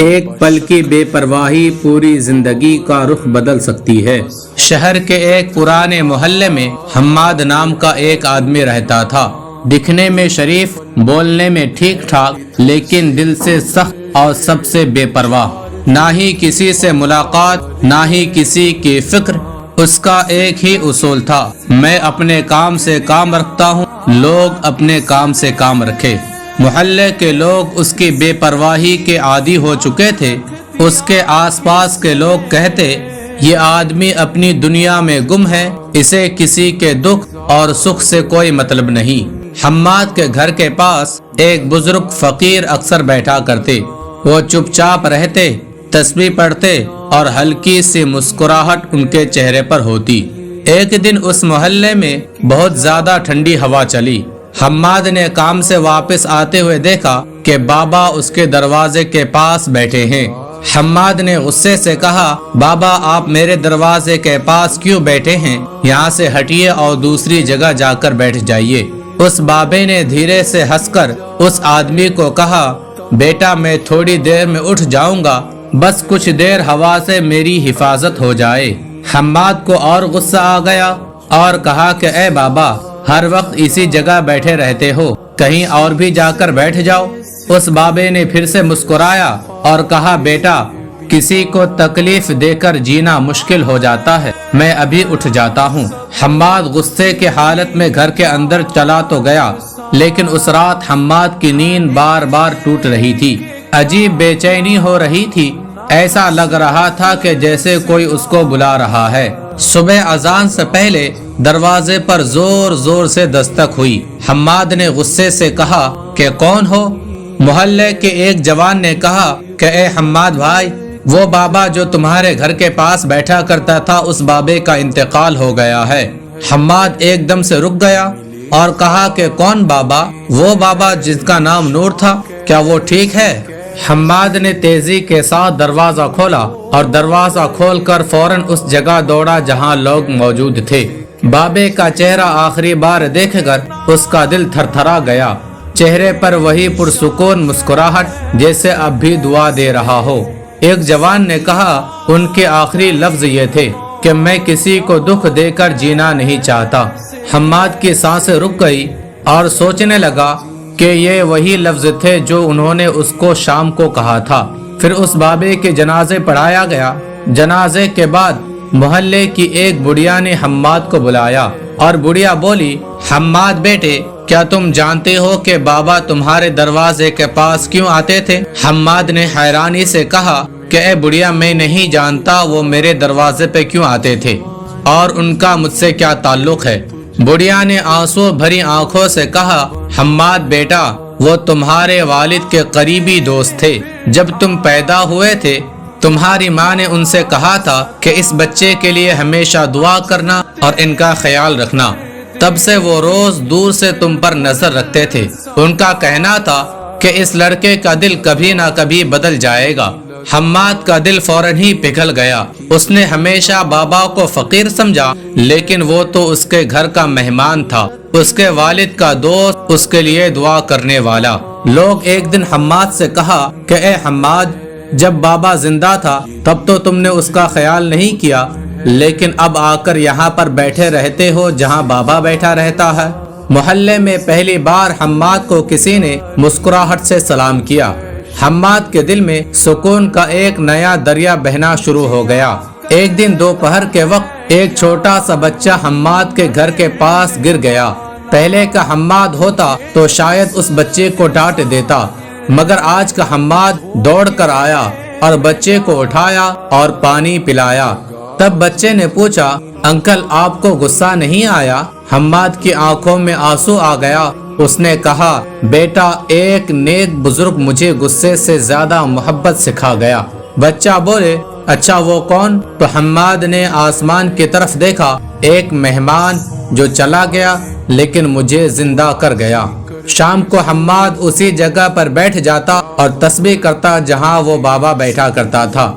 ایک پل کی بے پرواہی پوری زندگی کا رخ بدل سکتی ہے۔ شہر کے ایک پرانے محلے میں حماد نام کا ایک آدمی رہتا تھا۔ دکھنے میں شریف، بولنے میں ٹھیک ٹھاک، لیکن دل سے سخت اور سب سے بے پرواہ۔ نہ ہی کسی سے ملاقات، نہ ہی کسی کی فکر۔ اس کا ایک ہی اصول تھا، میں اپنے کام سے کام رکھتا ہوں، لوگ اپنے کام سے کام رکھے۔ محلے کے لوگ اس کی بے پرواہی کے عادی ہو چکے تھے۔ اس کے آس پاس کے لوگ کہتے، یہ آدمی اپنی دنیا میں گم ہے، اسے کسی کے دکھ اور سکھ سے کوئی مطلب نہیں۔ حماد کے گھر کے پاس ایک بزرگ فقیر اکثر بیٹھا کرتے۔ وہ چپ چاپ رہتے، تسبیح پڑھتے اور ہلکی سی مسکراہٹ ان کے چہرے پر ہوتی۔ ایک دن اس محلے میں بہت زیادہ ٹھنڈی ہوا چلی۔ حماد نے کام سے واپس آتے ہوئے دیکھا کہ بابا اس کے دروازے کے پاس بیٹھے ہیں۔ حماد نے غصے سے کہا، بابا آپ میرے دروازے کے پاس کیوں بیٹھے ہیں؟ یہاں سے ہٹیے اور دوسری جگہ جا کر بیٹھ جائیے۔ اس بابے نے دھیرے سے ہنس کر اس آدمی کو کہا، بیٹا میں تھوڑی دیر میں اٹھ جاؤں گا، بس کچھ دیر ہوا سے میری حفاظت ہو جائے۔ حماد کو اور غصہ آ گیا اور کہا کہ اے بابا، ہر وقت اسی جگہ بیٹھے رہتے ہو، کہیں اور بھی جا کر بیٹھ جاؤ۔ اس بابے نے پھر سے مسکرایا اور کہا، بیٹا کسی کو تکلیف دے کر جینا مشکل ہو جاتا ہے، میں ابھی اٹھ جاتا ہوں۔ حماد غصے کے حالت میں گھر کے اندر چلا تو گیا، لیکن اس رات حماد کی نیند بار بار ٹوٹ رہی تھی۔ عجیب بے چینی ہو رہی تھی، ایسا لگ رہا تھا کہ جیسے کوئی اس کو بلا رہا ہے۔ صبح اذان سے پہلے دروازے پر زور زور سے دستک ہوئی۔ حماد نے غصے سے کہا کہ کون ہو؟ محلے کے ایک جوان نے کہا کہ اے حماد بھائی، وہ بابا جو تمہارے گھر کے پاس بیٹھا کرتا تھا، اس بابے کا انتقال ہو گیا ہے۔ حماد ایک دم سے رک گیا اور کہا کہ کون بابا؟ وہ بابا جس کا نام نور تھا، کیا وہ ٹھیک ہے؟ حماد نے تیزی کے ساتھ دروازہ کھولا اور دروازہ کھول کر فوراً اس جگہ دوڑا جہاں لوگ موجود تھے۔ بابے کا چہرہ آخری بار دیکھ کر اس کا دل تھر تھرا گیا۔ چہرے پر وہی پرسکون مسکراہٹ جیسے اب بھی دعا دے رہا ہو۔ ایک جوان نے کہا، ان کے آخری لفظ یہ تھے کہ میں کسی کو دکھ دے کر جینا نہیں چاہتا۔ حماد کی سانسیں رک گئی اور سوچنے لگا کہ یہ وہی لفظ تھے جو انہوں نے اس کو شام کو کہا تھا۔ پھر اس بابے کے جنازے پڑھایا گیا۔ جنازے کے بعد محلے کی ایک بڑھیا نے حماد کو بلایا اور بڑھیا بولی، حماد بیٹے، کیا تم جانتے ہو کہ بابا تمہارے دروازے کے پاس کیوں آتے تھے؟ حماد نے حیرانی سے کہا کہ اے بڑھیا، میں نہیں جانتا وہ میرے دروازے پہ کیوں آتے تھے اور ان کا مجھ سے کیا تعلق ہے۔ بڑھیا نے آنسو بھری آنکھوں سے کہا، حماد بیٹا، وہ تمہارے والد کے قریبی دوست تھے۔ جب تم پیدا ہوئے تھے تمہاری ماں نے ان سے کہا تھا کہ اس بچے کے لیے ہمیشہ دعا کرنا اور ان کا خیال رکھنا۔ تب سے وہ روز دور سے تم پر نظر رکھتے تھے۔ ان کا کہنا تھا کہ اس لڑکے کا دل کبھی نہ کبھی بدل جائے گا۔ حماد کا دل فوراً ہی پگھل گیا۔ اس نے ہمیشہ بابا کو فقیر سمجھا، لیکن وہ تو اس کے گھر کا مہمان تھا، اس کے والد کا دوست، اس کے لیے دعا کرنے والا۔ لوگ ایک دن حماد سے کہا کہ اے حماد، جب بابا زندہ تھا تب تو تم نے اس کا خیال نہیں کیا، لیکن اب آ کر یہاں پر بیٹھے رہتے ہو جہاں بابا بیٹھا رہتا ہے۔ محلے میں پہلی بار حماد کو کسی نے مسکراہٹ سے سلام کیا۔ حماد کے دل میں سکون کا ایک نیا دریا بہنا شروع ہو گیا۔ ایک دن دوپہر کے وقت ایک چھوٹا سا بچہ حماد کے گھر کے پاس گر گیا۔ پہلے کا حماد ہوتا تو شاید اس بچے کو ڈانٹ دیتا، مگر آج کا حماد دوڑ کر آیا اور بچے کو اٹھایا اور پانی پلایا۔ تب بچے نے پوچھا، انکل آپ کو غصہ نہیں آیا؟ حماد کی آنکھوں میں آنسو آ گیا۔ اس نے کہا، بیٹا ایک نیک بزرگ مجھے غصے سے زیادہ محبت سکھا گیا۔ بچہ بولے، اچھا وہ کون؟ تو حماد نے آسمان کی طرف دیکھا، ایک مہمان جو چلا گیا لیکن مجھے زندہ کر گیا۔ شام کو حماد اسی جگہ پر بیٹھ جاتا اور تسبیح کرتا جہاں وہ بابا بیٹھا کرتا تھا۔